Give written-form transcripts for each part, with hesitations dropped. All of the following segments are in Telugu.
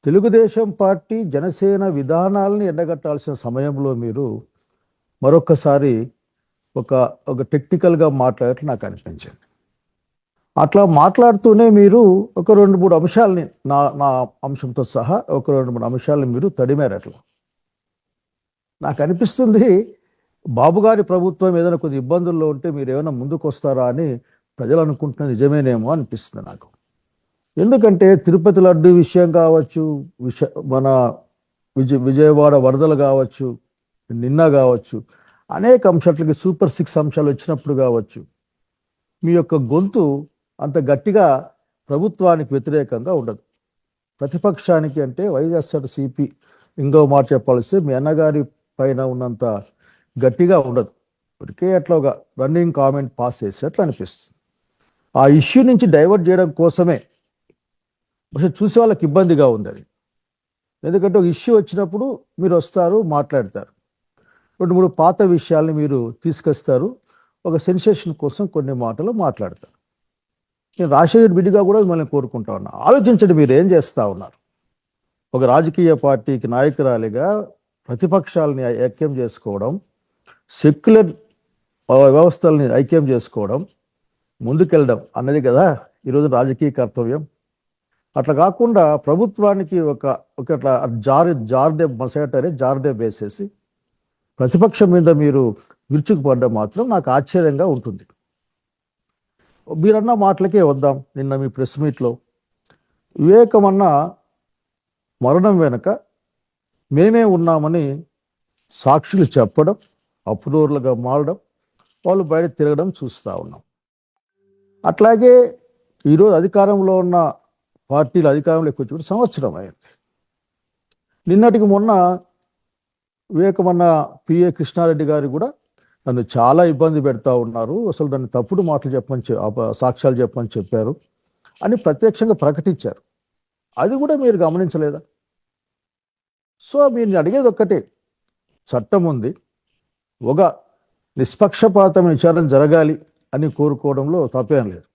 తెలుగుదేశం పార్టీ జనసేన విధానాలను ఎండగట్టాల్సిన సమయంలో మీరు మరొకసారి ఒక ఒక టెక్నికల్గా మాట్లాడట్లు నాకు అనిపించింది. అట్లా మాట్లాడుతూనే మీరు ఒక 2-3 అంశాలని నా నా అంశంతో సహా ఒక 2-3 అంశాలను మీరు తడిమారు. అట్లా నాకు అనిపిస్తుంది, బాబు గారి ప్రభుత్వం ఏదైనా కొద్ది ఇబ్బందుల్లో ఉంటే మీరు ఏమైనా ముందుకు వస్తారా అని ప్రజలు అనుకుంటున్న నిజమేనేమో అనిపిస్తుంది నాకు. ఎందుకంటే తిరుపతి లడ్డు విషయం కావచ్చు, మన విజయవాడ వరదలు కావచ్చు, నిన్న కావచ్చు, అనేక అంశాలకి సూపర్ 6 అంశాలు వచ్చినప్పుడు కావచ్చు, మీ యొక్క గొంతు అంత గట్టిగా ప్రభుత్వానికి వ్యతిరేకంగా ఉండదు. ప్రతిపక్షానికి అంటే వైఎస్ఆర్సీపీ ఇంకో మాట చెప్పాల్సి మీ అన్నగారి పైన ఉన్నంత గట్టిగా ఉండదు. ఇప్పటికే అట్లా ఒక రన్నింగ్ కామెంట్ పాస్ చేసేట్లు అనిపిస్తుంది. ఆ ఇష్యూ నుంచి డైవర్ట్ చేయడం కోసమే പക്ഷെ చూసే వాళ్ళకి ఇబ్బందిగా ఉంది అది. ఎందుకంటే ఒక ఇష్యూ వచ్చినప్పుడు మీరు వస్తారు, మాట్లాడతారు, 2-3 పాత విషయాల్ని మీరు తీసుకొస్తారు, ఒక సెన్సేషన్ కోసం కొన్ని మాటలు మాట్లాడతారు. నేను రాజశేఖర్ బిడ్డగా కూడా మిమ్మల్ని కోరుకుంటా ఉన్నా, ఆలోచించండి మీరు ఏం చేస్తూ ఉన్నారు. ఒక రాజకీయ పార్టీకి నాయకురాలిగా ప్రతిపక్షాలని ఐక్యం చేసుకోవడం, సెక్యులర్ వ్యవస్థల్ని ఐక్యం చేసుకోవడం, ముందుకెళ్ళడం అన్నది కదా ఈరోజు రాజకీయ కర్తవ్యం. అట్లా కాకుండా ప్రభుత్వానికి ఒకట్లా జార్దే మసగటారే జార్దే వేసేసి ప్రతిపక్షం మీద మీరు విరుచుకుపడ్డం మాత్రం నాకు ఆశ్చర్యంగా ఉంటుంది. మీరన్న మాటలకే వద్దాం. నిన్న మీ ప్రెస్ మీట్లో వివేకమన్న మరణం వెనుక మేమే ఉన్నామని సాక్షులు చెప్పడం, అప్రూవర్లుగా మారడం, వాళ్ళు బయట తిరగడం చూస్తూ ఉన్నాం. అట్లాగే ఈరోజు అధికారంలో ఉన్న పార్టీలు అధికారంలోకి వచ్చి సంవత్సరం అయింది. నిన్నటికి మొన్న వివేకమన్న పిఏ కృష్ణారెడ్డి గారు కూడా నన్ను చాలా ఇబ్బంది పెడతా ఉన్నారు, అసలు నన్ను తప్పుడు మాటలు చెప్పని సాక్ష్యాలు చెప్పని చెప్పారు అని ప్రత్యక్షంగా ప్రకటించారు. అది కూడా మీరు గమనించలేదా? సో మీరు అడిగేది ఒక్కటే, చట్టం ఉంది, ఒక నిష్పక్షపాతమైన విచారణ జరగాలి అని కోరుకోవడంలో తప్పేం లేదు.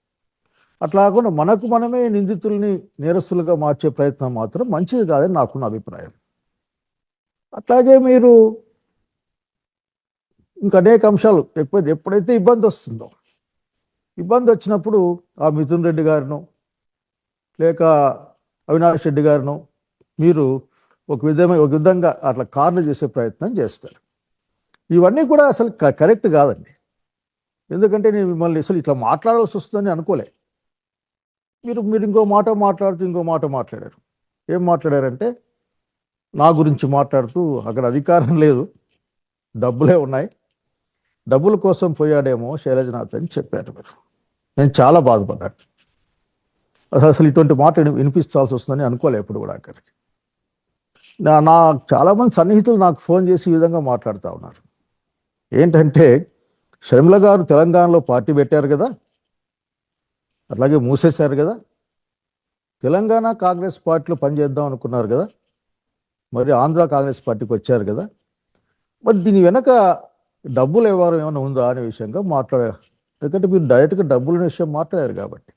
అట్లా కాకుండా మనకు మనమే నిందితుల్ని నేరస్తులుగా మార్చే ప్రయత్నం మాత్రం మంచిది కాదని నాకున్న అభిప్రాయం. అట్లాగే మీరు ఇంకా అనేక అంశాలు ఎప్పుడైతే ఇబ్బంది వస్తుందో, ఇబ్బంది వచ్చినప్పుడు ఆ మిథున్ రెడ్డి గారిను లేక అవినాష్ రెడ్డి గారిను మీరు ఒక విధంగా అట్లా కార్లు చేసే ప్రయత్నం చేస్తారు. ఇవన్నీ కూడా అసలు కరెక్ట్ కాదండి. ఎందుకంటే నేను మిమ్మల్ని అసలు ఇట్లా మాట్లాడాల్సి వస్తుందని అనుకోలే. మీరు ఇంకో మాట మాట్లాడారు. ఏం మాట్లాడారంటే, నా గురించి మాట్లాడుతూ అక్కడ అధికారం లేదు, డబ్బులే ఉన్నాయి, డబ్బుల కోసం పోయాడేమో శైలజనాథ్ అని చెప్పారు మీరు. నేను చాలా బాధపడ్డాను. అసలు ఇటువంటి మాట వినిపించాల్సి వస్తుందని అనుకోలే ఎప్పుడు కూడా. అక్కడికి నా చాలామంది సన్నిహితులు నాకు ఫోన్ చేసి ఈ విధంగా మాట్లాడుతూ ఉన్నారు. ఏంటంటే, షర్మిల గారు తెలంగాణలో పార్టీ పెట్టారు కదా, అట్లాగే మూసేశారు కదా, తెలంగాణ కాంగ్రెస్ పార్టీలో పనిచేద్దాం అనుకున్నారు కదా, మరి ఆంధ్ర కాంగ్రెస్ పార్టీకి వచ్చారు కదా, మరి దీని వెనక డబ్బులు వ్యవహారం ఏమైనా ఉందా అనే విషయంగా మాట్లాడారు. ఎందుకంటే మీరు డైరెక్ట్గా డబ్బుల విషయం మాట్లాడారు కాబట్టి.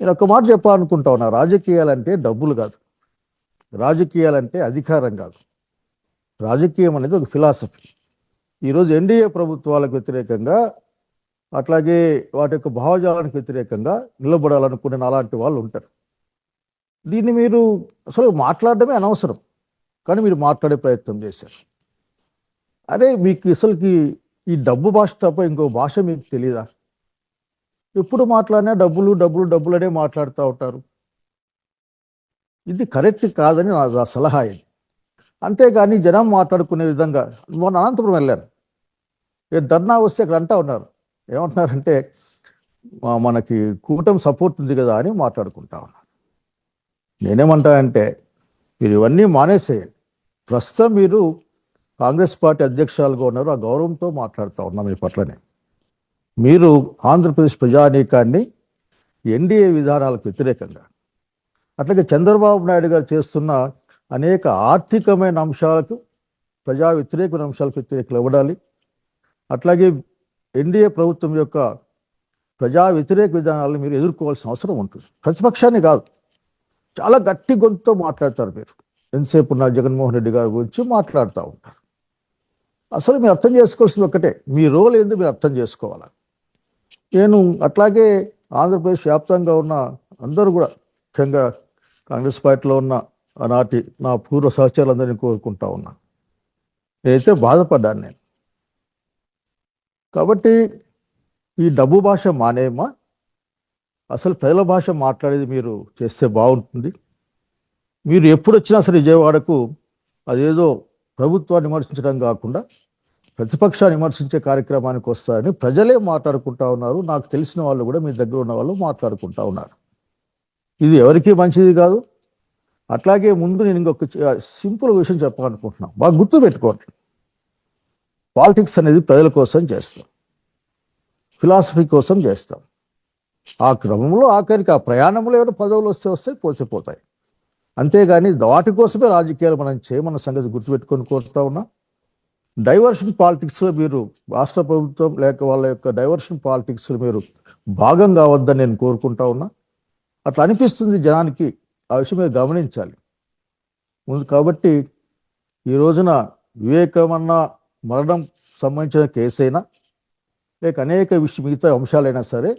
నేను ఒక మాట చెప్పాలనుకుంటా ఉన్నా, రాజకీయాలంటే డబ్బులు కాదు, రాజకీయాలంటే అధికారం కాదు, రాజకీయం అనేది ఒక ఫిలాసఫీ. ఈరోజు ఎన్డీఏ ప్రభుత్వాలకు వ్యతిరేకంగా అట్లాగే వాటి యొక్క భావజాలానికి వ్యతిరేకంగా నిలబడాలనుకునే అలాంటి వాళ్ళు ఉంటారు. దీన్ని మీరు అసలు మాట్లాడడమే అనవసరం, కానీ మీరు మాట్లాడే ప్రయత్నం చేశారు. అరే మీకు అసలుకి ఈ డబ్బు భాష తప్ప ఇంకో భాష మీకు తెలీదా? ఎప్పుడు మాట్లాడినా డబ్బులు డబ్బులు డబ్బులు అనే మాట్లాడుతూ ఉంటారు. ఇది కరెక్ట్ కాదని నా సలహా ఇది. అంతేగాని జనం మాట్లాడుకునే విధంగా. మొన్న అనంతపురం వెళ్ళాను, ధర్నా వస్తే అక్కడ అంటా ఉన్నారు, ఏమంటున్నారంటే మనకి కూటమి సపోర్ట్ ఉంది కదా అని మాట్లాడుకుంటా ఉన్నారు. నేనేమంటా అంటే, మీరు ఇవన్నీ మానేసేయండి. ప్రస్తుతం మీరు కాంగ్రెస్ పార్టీ అధ్యక్షురాలుగా ఉన్నారు, ఆ గౌరవంతో మాట్లాడుతూ ఉన్నాం మీ పట్లనే. మీరు ఆంధ్రప్రదేశ్ ప్రజానీకాన్ని ఎన్డీఏ విధానాలకు వ్యతిరేకంగా, అట్లాగే చంద్రబాబు నాయుడు గారు చేస్తున్న అనేక ఆర్థికమైన అంశాలకు, ప్రజా వ్యతిరేకమైన అంశాలకు వ్యతిరేకలు ఇవ్వడాలి. అట్లాగే ఎన్డీఏ ప్రభుత్వం యొక్క ప్రజా వ్యతిరేక విధానాలను మీరు ఎదుర్కోవాల్సిన అవసరం ఉంటుంది. ప్రతిపక్షాన్ని కాదు, చాలా గట్టి గొంతుతో మాట్లాడతారు. మీరు ఎంతసేపు ఉన్న జగన్మోహన్ రెడ్డి గారి గురించి మాట్లాడుతూ ఉంటారు. అసలు మీరు అర్థం చేసుకోవాల్సింది ఒక్కటే, మీ రోల్ ఏందో మీరు అర్థం చేసుకోవాలి. నేను అట్లాగే ఆంధ్రప్రదేశ్ వ్యాప్తంగా ఉన్న అందరూ కూడా, ముఖ్యంగా కాంగ్రెస్ పార్టీలో ఉన్న ఆనాటి నా పూర్వ సహచరులందరినీ కోరుకుంటా ఉన్నా. నేనైతే బాధపడ్డాను నేను. కాబట్టి ఈ డబ్బు భాష మానేమా, అసలు ప్రజల భాష మాట్లాడేది మీరు చేస్తే బాగుంటుంది. మీరు ఎప్పుడు వచ్చినా సరే విజయవాడకు అదేదో ప్రభుత్వాన్ని విమర్శించడం కాకుండా ప్రతిపక్షాన్ని విమర్శించే కార్యక్రమానికి వస్తారని ప్రజలే మాట్లాడుకుంటా ఉన్నారు. నాకు తెలిసిన వాళ్ళు కూడా, మీ దగ్గర ఉన్న వాళ్ళు మాట్లాడుకుంటా ఉన్నారు. ఇది ఎవరికీ మంచిది కాదు. అట్లాగే ముందు నేను ఇంకొక సింపుల్ విషయం చెప్పాలనుకుంటున్నాను. బాగా గుర్తుపెట్టుకోండి, పాలిటిక్స్ అనేది ప్రజల కోసం చేస్తాం, ఫిలాసఫీ కోసం చేస్తాం. ఆ క్రమంలో ఆఖరికి ఆ ప్రయాణంలో ఏమైనా పదవులు వస్తే పోతాయి. అంతేగాని వాటి కోసమే రాజకీయాలు మనం చేయమన్న సంగతి గుర్తుపెట్టుకొని కోరుతా ఉన్నా. డైవర్షన్ పాలిటిక్స్లో మీరు, రాష్ట్ర ప్రభుత్వం లేక వాళ్ళ యొక్క డైవర్షన్ పాలిటిక్స్లో మీరు భాగం కావద్దని నేను కోరుకుంటా ఉన్నా. అట్లా అనిపిస్తుంది జనానికి, ఆ విషయం మీరు గమనించాలి ముందు. కాబట్టి ఈ రోజున వివేకమన్న మరణం సంబంధించిన కేసైనా లేక అనేక మిగతా అంశాలైనా సరే,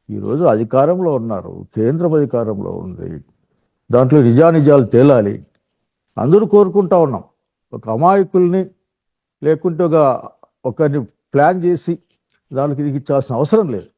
ఈరోజు అధికారంలో ఉన్నారు, కేంద్రం అధికారంలో ఉంది, దాంట్లో నిజానిజాలు తేలాలి. అందరూ కోరుకుంటా ఉన్నాం. ఒక అమాయకుల్ని లేకుంటే ఒకరిని ప్లాన్ చేసి దానికి ఇచ్చాల్సిన అవసరం లేదు.